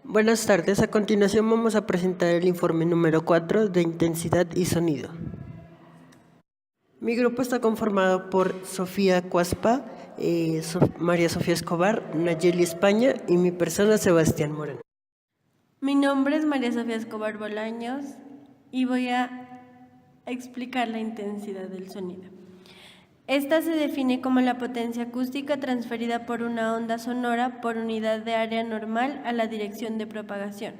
Buenas tardes, a continuación vamos a presentar el informe número 4 de intensidad y sonido. Mi grupo está conformado por Sofía Cuaspa, María Sofía Escobar, Nayeli España y mi persona Sebastián Moreno. Mi nombre es María Sofía Escobar Bolaños y voy a explicar la intensidad del sonido. Esta se define como la potencia acústica transferida por una onda sonora por unidad de área normal a la dirección de propagación.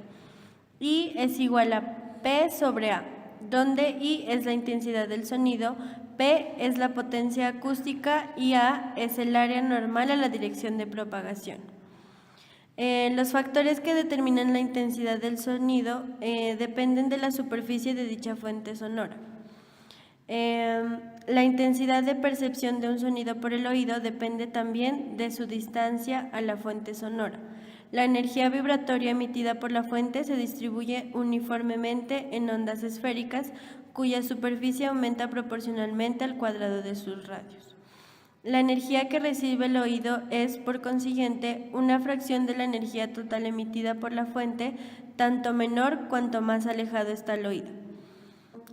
I es igual a P sobre A, donde I es la intensidad del sonido, P es la potencia acústica y A es el área normal a la dirección de propagación. Los factores que determinan la intensidad del sonido dependen de la superficie de dicha fuente sonora. La intensidad de percepción de un sonido por el oído depende también de su distancia a la fuente sonora. La energía vibratoria emitida por la fuente se distribuye uniformemente en ondas esféricas, cuya superficie aumenta proporcionalmente al cuadrado de sus radios. La energía que recibe el oído es, por consiguiente, una fracción de la energía total emitida por la fuente, tanto menor cuanto más alejado está el oído.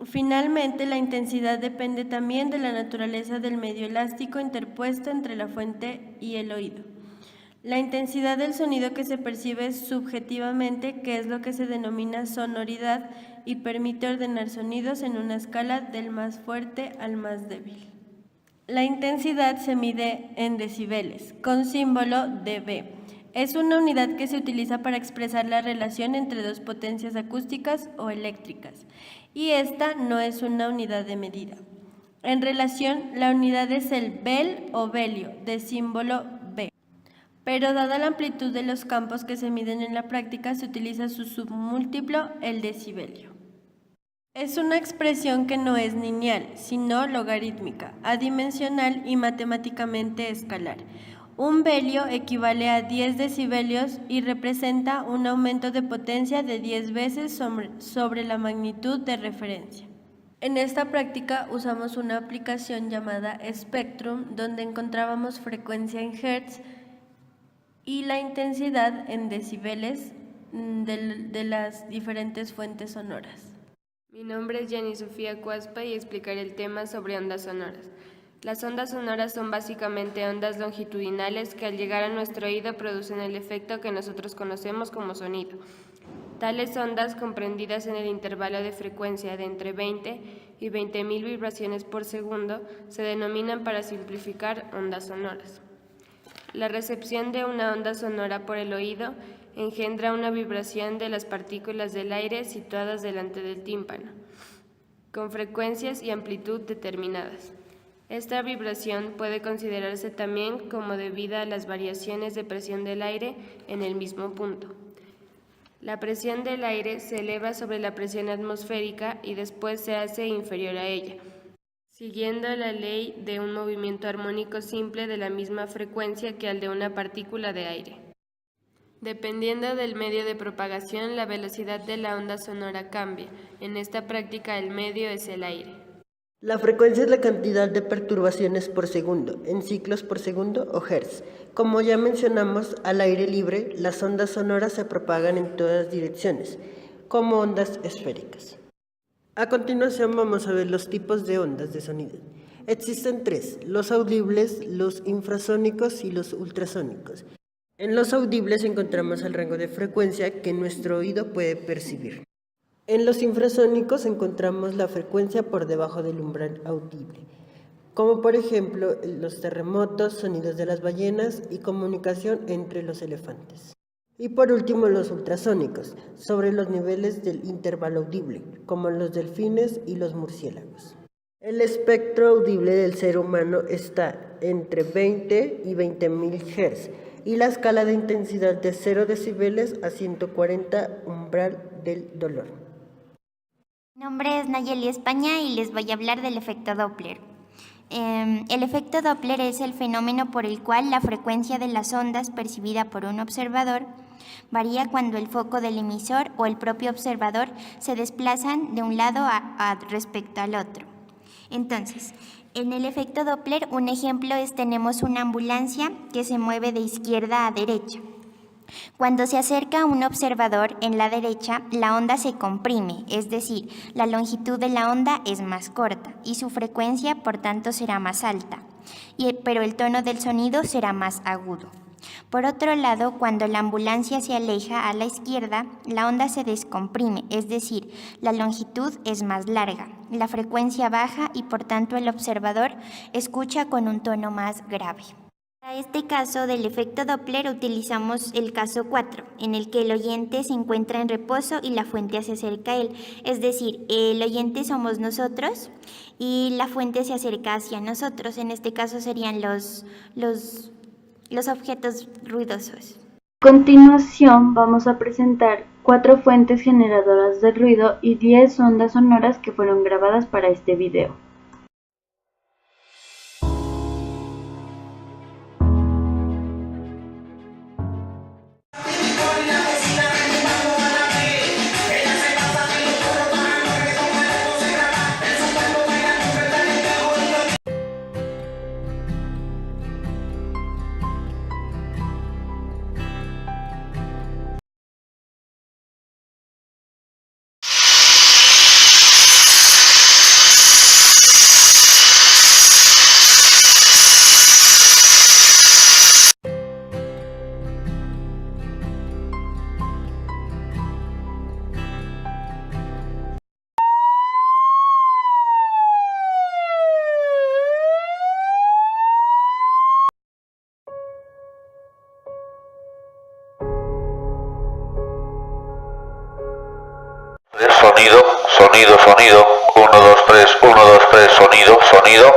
Finalmente, la intensidad depende también de la naturaleza del medio elástico interpuesto entre la fuente y el oído. La intensidad del sonido que se percibe subjetivamente, que es lo que se denomina sonoridad, y permite ordenar sonidos en una escala del más fuerte al más débil. La intensidad se mide en decibeles, con símbolo dB. Es una unidad que se utiliza para expresar la relación entre dos potencias acústicas o eléctricas, y esta no es una unidad de medida. En relación, la unidad es el bel o belio, de símbolo B. Pero dada la amplitud de los campos que se miden en la práctica, se utiliza su submúltiplo, el decibelio. Es una expresión que no es lineal, sino logarítmica, adimensional y matemáticamente escalar. Un belio equivale a 10 decibelios y representa un aumento de potencia de 10 veces sobre la magnitud de referencia. En esta práctica usamos una aplicación llamada Spectrum, donde encontrábamos frecuencia en hertz y la intensidad en decibeles de las diferentes fuentes sonoras. Mi nombre es Jenny Sofía Cuaspa y explicaré el tema sobre ondas sonoras. Las ondas sonoras son básicamente ondas longitudinales que al llegar a nuestro oído producen el efecto que nosotros conocemos como sonido. Tales ondas, comprendidas en el intervalo de frecuencia de entre 20 y 20.000 vibraciones por segundo, se denominan, para simplificar, ondas sonoras. La recepción de una onda sonora por el oído engendra una vibración de las partículas del aire situadas delante del tímpano, con frecuencias y amplitud determinadas. Esta vibración puede considerarse también como debida a las variaciones de presión del aire en el mismo punto. La presión del aire se eleva sobre la presión atmosférica y después se hace inferior a ella, siguiendo la ley de un movimiento armónico simple de la misma frecuencia que al de una partícula de aire. Dependiendo del medio de propagación, la velocidad de la onda sonora cambia. En esta práctica, el medio es el aire. La frecuencia es la cantidad de perturbaciones por segundo, en ciclos por segundo o hertz. Como ya mencionamos, al aire libre, las ondas sonoras se propagan en todas direcciones, como ondas esféricas. A continuación vamos a ver los tipos de ondas de sonido. Existen tres: los audibles, los infrasónicos y los ultrasónicos. En los audibles encontramos el rango de frecuencia que nuestro oído puede percibir. En los infrasónicos encontramos la frecuencia por debajo del umbral audible, como por ejemplo los terremotos, sonidos de las ballenas y comunicación entre los elefantes. Y por último, los ultrasónicos, sobre los niveles del intervalo audible, como los delfines y los murciélagos. El espectro audible del ser humano está entre 20 y 20.000 Hz y la escala de intensidad de 0 decibeles a 140 umbral del dolor. Mi nombre es Nayeli España y les voy a hablar del efecto Doppler. El efecto Doppler es el fenómeno por el cual la frecuencia de las ondas percibida por un observador varía cuando el foco del emisor o el propio observador se desplazan de un lado respecto al otro. Entonces, en el efecto Doppler, un ejemplo es: tenemos una ambulancia que se mueve de izquierda a derecha. Cuando se acerca a un observador en la derecha, la onda se comprime, es decir, la longitud de la onda es más corta y su frecuencia, por tanto, será más alta, pero el tono del sonido será más agudo. Por otro lado, cuando la ambulancia se aleja a la izquierda, la onda se descomprime, es decir, la longitud es más larga, la frecuencia baja y por tanto el observador escucha con un tono más grave. Para este caso del efecto Doppler utilizamos el caso 4, en el que el oyente se encuentra en reposo y la fuente se acerca a él. Es decir, el oyente somos nosotros y la fuente se acerca hacia nosotros. En este caso serían los objetos ruidosos. A continuación vamos a presentar 4 fuentes generadoras de ruido y 10 ondas sonoras que fueron grabadas para este video. Sonido, sonido, sonido, 1, 2, 3, 1, 2, 3, sonido, sonido.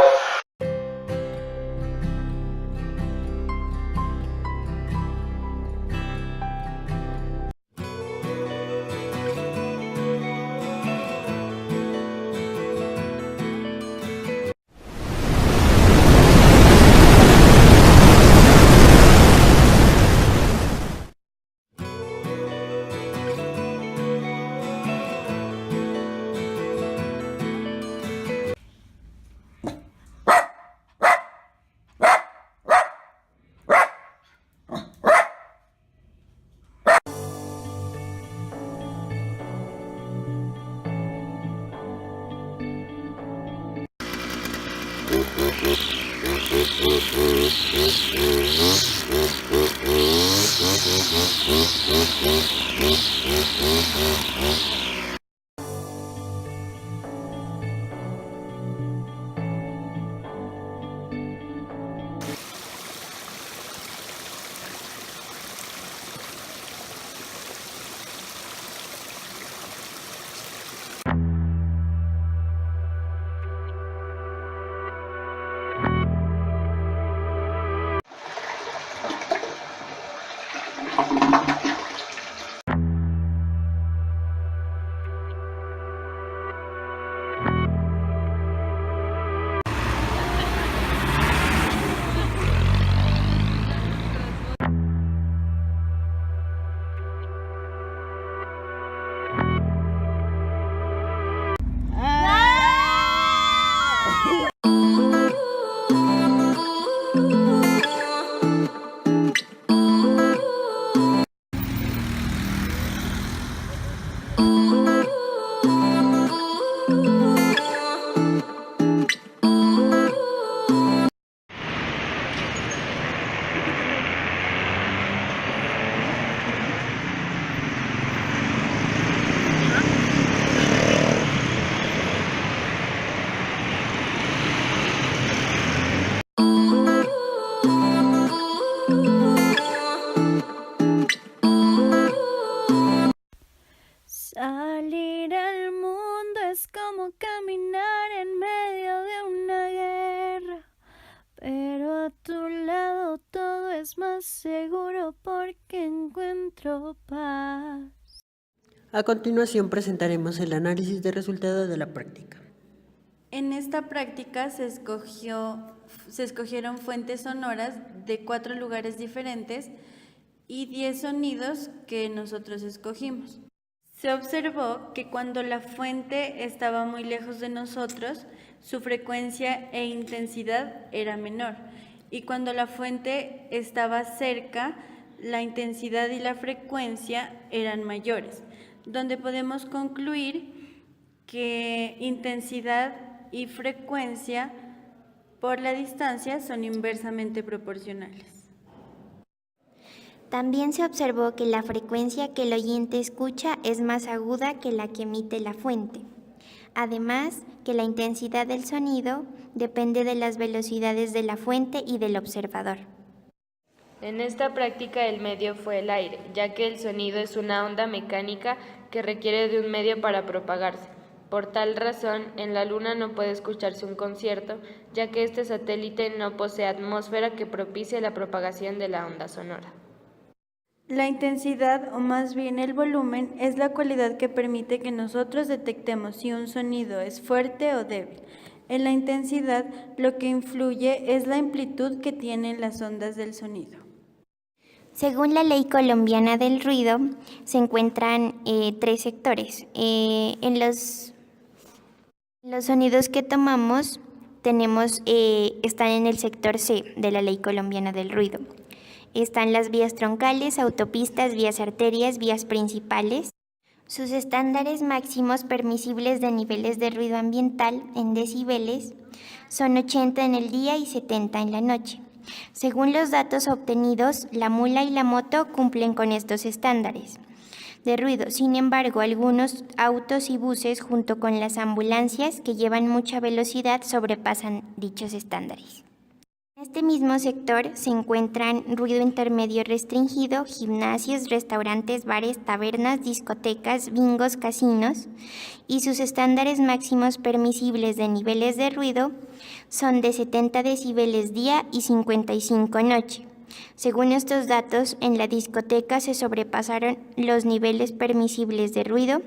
Salir al mundo es como caminar en medio de una guerra, pero a tu lado todo es más seguro porque encuentro paz. A continuación presentaremos el análisis de resultados de la práctica. En esta práctica se escogieron fuentes sonoras de 4 lugares diferentes y 10 sonidos que nosotros escogimos. Se observó que cuando la fuente estaba muy lejos de nosotros, su frecuencia e intensidad era menor, y cuando la fuente estaba cerca, la intensidad y la frecuencia eran mayores, donde podemos concluir que intensidad y frecuencia por la distancia son inversamente proporcionales. También se observó que la frecuencia que el oyente escucha es más aguda que la que emite la fuente. Además, que la intensidad del sonido depende de las velocidades de la fuente y del observador. En esta práctica el medio fue el aire, ya que el sonido es una onda mecánica que requiere de un medio para propagarse. Por tal razón, en la Luna no puede escucharse un concierto, ya que este satélite no posee atmósfera que propicie la propagación de la onda sonora. La intensidad, o más bien el volumen, es la cualidad que permite que nosotros detectemos si un sonido es fuerte o débil. En la intensidad, lo que influye es la amplitud que tienen las ondas del sonido. Según la Ley Colombiana del Ruido, se encuentran 3 sectores. En los sonidos que tomamos, están en el sector C de la Ley Colombiana del Ruido. Están las vías troncales, autopistas, vías arterias, vías principales. Sus estándares máximos permisibles de niveles de ruido ambiental en decibeles son 80 en el día y 70 en la noche. Según los datos obtenidos, la mula y la moto cumplen con estos estándares de ruido. Sin embargo, algunos autos y buses, junto con las ambulancias que llevan mucha velocidad, sobrepasan dichos estándares. En este mismo sector se encuentran ruido intermedio restringido, gimnasios, restaurantes, bares, tabernas, discotecas, bingos, casinos, y sus estándares máximos permisibles de niveles de ruido son de 70 decibeles día y 55 noche. Según estos datos, en la discoteca se sobrepasaron los niveles permisibles de ruido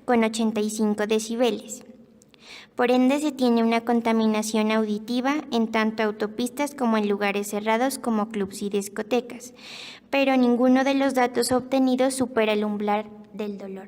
con 85 decibeles. Por ende, se tiene una contaminación auditiva en tanto autopistas como en lugares cerrados como clubs y discotecas, pero ninguno de los datos obtenidos supera el umbral del dolor.